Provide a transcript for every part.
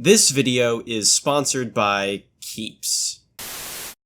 This video is sponsored by Keeps.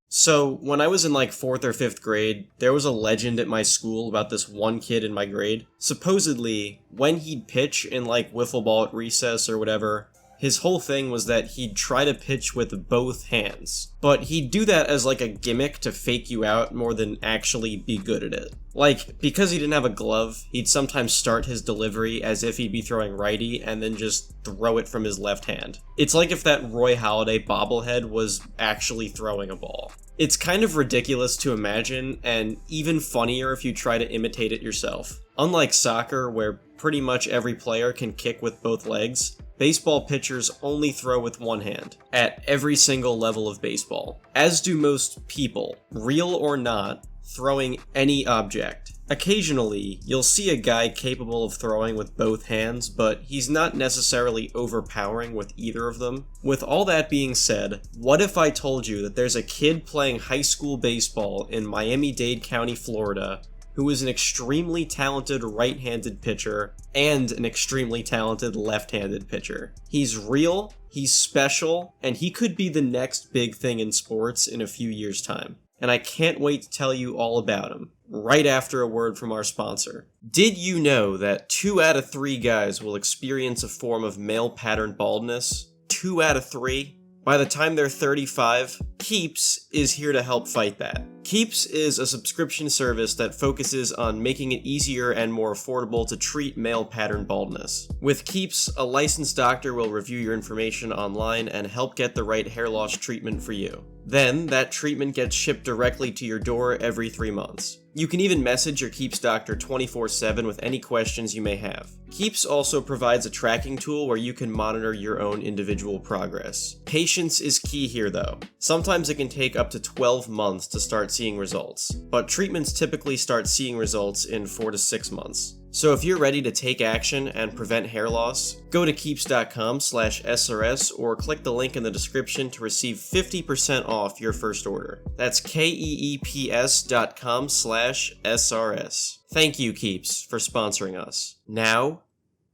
So, when I was in like 4th or 5th grade, there was a legend at my school about this one kid in my grade. Supposedly, when he'd pitch in like wiffle ball at recess or whatever, his whole thing was that he'd try to pitch with both hands. But he'd do that as like a gimmick to fake you out more than actually be good at it. Like, because he didn't have a glove, he'd sometimes start his delivery as if he'd be throwing righty and then just throw it from his left hand. It's like if that Roy Halladay bobblehead was actually throwing a ball. It's kind of ridiculous to imagine, and even funnier if you try to imitate it yourself. Unlike soccer, where pretty much every player can kick with both legs, baseball pitchers only throw with one hand, at every single level of baseball. As do most people, real or not, throwing any object. Occasionally, you'll see a guy capable of throwing with both hands, but he's not necessarily overpowering with either of them. With all that being said, what if I told you that there's a kid playing high school baseball in Miami-Dade County, Florida, who is an extremely talented right-handed pitcher and an extremely talented left-handed pitcher? He's real, he's special, and he could be the next big thing in sports in a few years' time. And I can't wait to tell you all about him, right after a word from our sponsor. Did you know that 2 out of 3 guys will experience a form of male pattern baldness? 2 out of 3? By the time they're 35, Keeps is here to help fight that. Keeps is a subscription service that focuses on making it easier and more affordable to treat male pattern baldness. With Keeps, a licensed doctor will review your information online and help get the right hair loss treatment for you. Then, that treatment gets shipped directly to your door every 3 months. You can even message your Keeps doctor 24/7 with any questions you may have. Keeps also provides a tracking tool where you can monitor your own individual progress. Patience is key here though. Sometimes it can take up to 12 months to start seeing results, but treatments typically start seeing results in 4 to 6 months. So if you're ready to take action and prevent hair loss, go to keeps.com/SRS or click the link in the description to receive 50% off your first order. That's keeps.com/SRS. Thank you, Keeps, for sponsoring us. Now,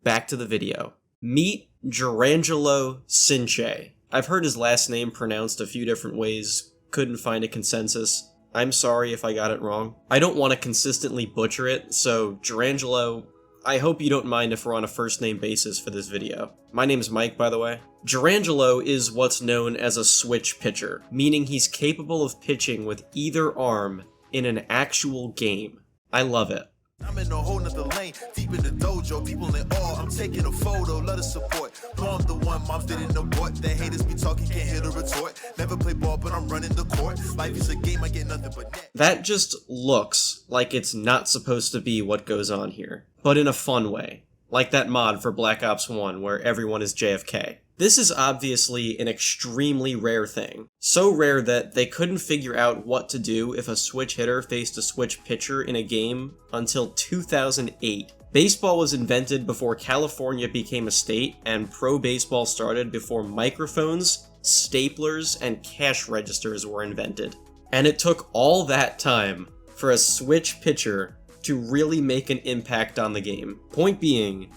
back to the video. Meet Jurrangelo Cinche. I've heard his last name pronounced a few different ways, couldn't find a consensus. I'm sorry if I got it wrong. I don't want to consistently butcher it, so Jurrangelo, I hope you don't mind if we're on a first name basis for this video. My name's Mike, by the way. Jurrangelo is what's known as a switch pitcher, meaning he's capable of pitching with either arm in an actual game. I love it. I'm in a whole nother lane, deep in the dojo, people in awe, I'm taking a photo, love the support, I'm the one, moms didn't abort, the haters be talking, can't hit a retort, never play ball, but I'm running the court, life is a game, I get nothing but net. That just looks like it's not supposed to be what goes on here, but in a fun way, like that mod for Black Ops 1 where everyone is JFK. This is obviously an extremely rare thing. So rare that they couldn't figure out what to do if a switch hitter faced a switch pitcher in a game until 2008. Baseball was invented before California became a state, and pro baseball started before microphones, staplers, and cash registers were invented. And it took all that time for a switch pitcher to really make an impact on the game. Point being,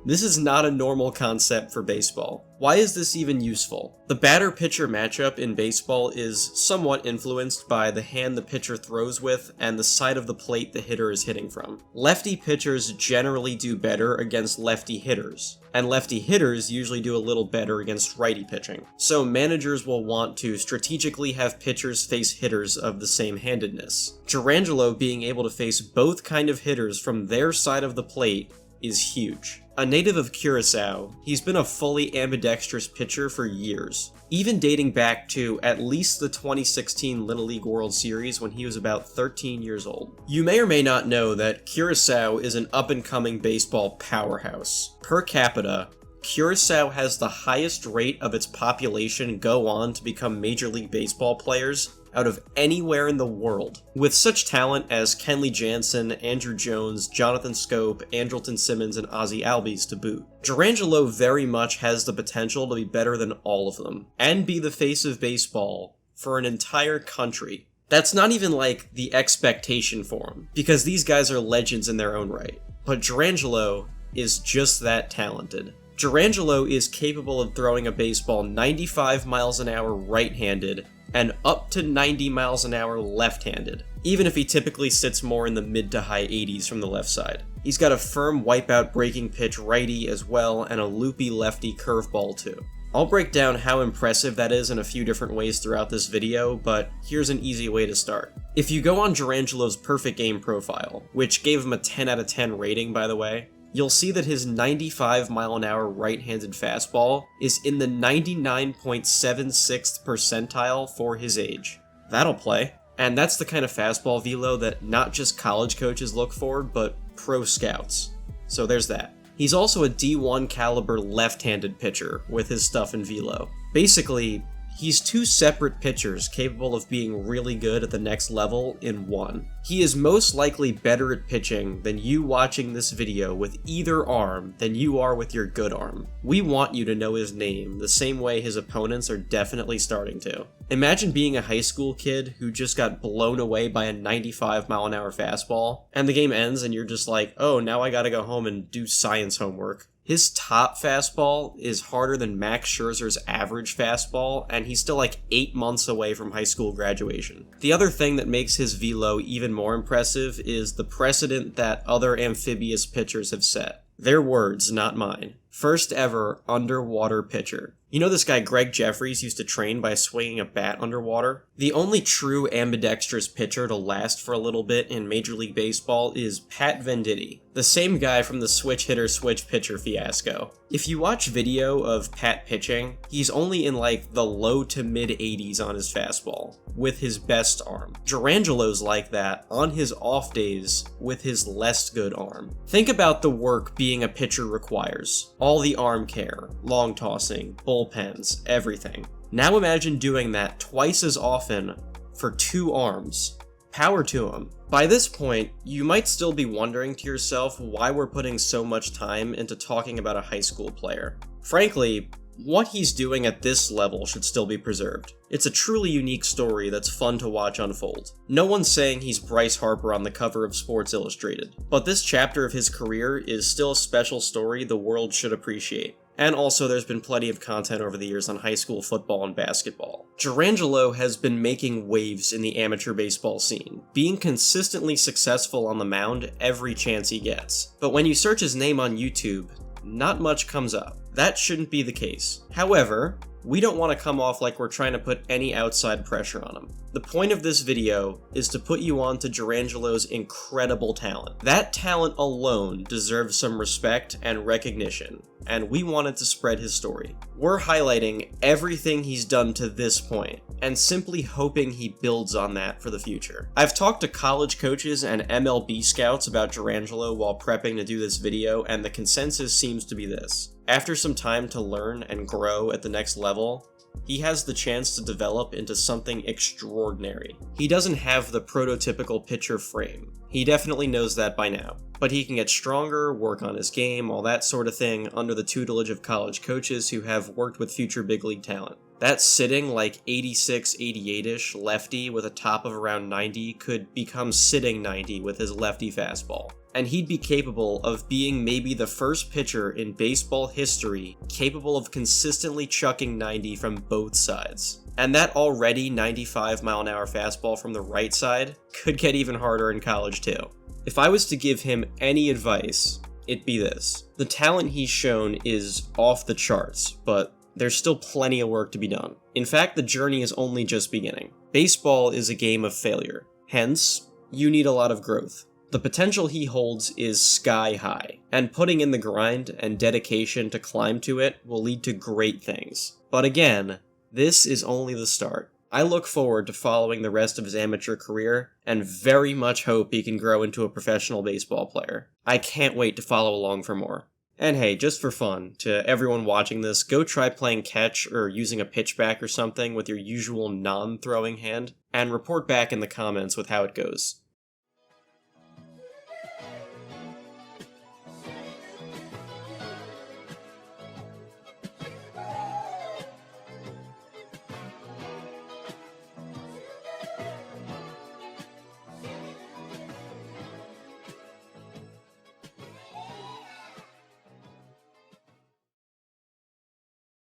this is not a normal concept for baseball. Why is this even useful? The batter-pitcher matchup in baseball is somewhat influenced by the hand the pitcher throws with and the side of the plate the hitter is hitting from. Lefty pitchers generally do better against lefty hitters, and lefty hitters usually do a little better against righty pitching. So managers will want to strategically have pitchers face hitters of the same handedness. Jurrangelo being able to face both kind of hitters from their side of the plate is huge. A native of Curacao, he's been a fully ambidextrous pitcher for years, even dating back to at least the 2016 Little League World Series when he was about 13 years old. You may or may not know that Curacao is an up-and-coming baseball powerhouse. Per capita, Curacao has the highest rate of its population go on to become Major League Baseball players out of anywhere in the world. With such talent as Kenley Jansen, Andrew Jones, Jonathan Scope, Andrelton Simmons, and Ozzie Albies to boot. Jurrangelo very much has the potential to be better than all of them, and be the face of baseball for an entire country. That's not even like the expectation for him, because these guys are legends in their own right. But Jurrangelo is just that talented. Durangelo is capable of throwing a baseball 95 miles an hour right-handed and up to 90 miles an hour left-handed, even if he typically sits more in the mid to high 80s from the left side. He's got a firm wipeout breaking pitch righty as well, and a loopy lefty curveball too. I'll break down how impressive that is in a few different ways throughout this video, but here's an easy way to start. If you go on Durangelo's perfect game profile, which gave him a 10 out of 10 rating by the way, you'll see that his 95 mile an hour right-handed fastball is in the 99.76th percentile for his age. That'll play. And that's the kind of fastball velo that not just college coaches look for, but pro scouts. So there's that. He's also a D1 caliber left-handed pitcher with his stuff in velo. Basically, he's two separate pitchers capable of being really good at the next level in one. He is most likely better at pitching than you watching this video with either arm than you are with your good arm. We want you to know his name the same way his opponents are definitely starting to. Imagine being a high school kid who just got blown away by a 95 mile an hour fastball, and the game ends and you're just like, oh, now I gotta go home and do science homework. His top fastball is harder than Max Scherzer's average fastball, and he's still like 8 months away from high school graduation. The other thing that makes his velo even more impressive is the precedent that other amphibious pitchers have set. Their words, not mine. First ever underwater pitcher. You know this guy Greg Jeffries used to train by swinging a bat underwater? The only true ambidextrous pitcher to last for a little bit in Major League Baseball is Pat Venditti, the same guy from the switch hitter switch pitcher fiasco. If you watch video of Pat pitching, he's only in like the low to mid 80s on his fastball, with his best arm. Durangelo's like that on his off days with his less good arm. Think about the work being a pitcher requires. All the arm care, long tossing, bullpens, everything. Now imagine doing that twice as often for two arms. Power to him. By this point, you might still be wondering to yourself why we're putting so much time into talking about a high school player. Frankly, what he's doing at this level should still be preserved. It's a truly unique story that's fun to watch unfold. No one's saying he's Bryce Harper on the cover of Sports Illustrated, but this chapter of his career is still a special story the world should appreciate. And also, there's been plenty of content over the years on high school football and basketball. Durangelo has been making waves in the amateur baseball scene, being consistently successful on the mound every chance he gets. But when you search his name on YouTube, not much comes up. That shouldn't be the case. However, we don't want to come off like we're trying to put any outside pressure on him. The point of this video is to put you on to Durangelo's incredible talent. That talent alone deserves some respect and recognition, and we wanted to spread his story. We're highlighting everything he's done to this point, and simply hoping he builds on that for the future. I've talked to college coaches and MLB scouts about Durangelo while prepping to do this video, and the consensus seems to be this. After some time to learn and grow at the next level, he has the chance to develop into something extraordinary. He doesn't have the prototypical pitcher frame. He definitely knows that by now. But he can get stronger, work on his game, all that sort of thing under the tutelage of college coaches who have worked with future big league talent. That sitting like 86, 88-ish lefty with a top of around 90 could become sitting 90 with his lefty fastball. And he'd be capable of being maybe the first pitcher in baseball history capable of consistently chucking 90 from both sides. And that already 95 mile an hour fastball from the right side could get even harder in college too. If I was to give him any advice, it'd be this. The talent he's shown is off the charts, but there's still plenty of work to be done. In fact, the journey is only just beginning. Baseball is a game of failure. Hence, you need a lot of growth. The potential he holds is sky high, and putting in the grind and dedication to climb to it will lead to great things. But again, this is only the start. I look forward to following the rest of his amateur career, and very much hope he can grow into a professional baseball player. I can't wait to follow along for more. And hey, just for fun, to everyone watching this, go try playing catch or using a pitchback or something with your usual non-throwing hand, and report back in the comments with how it goes.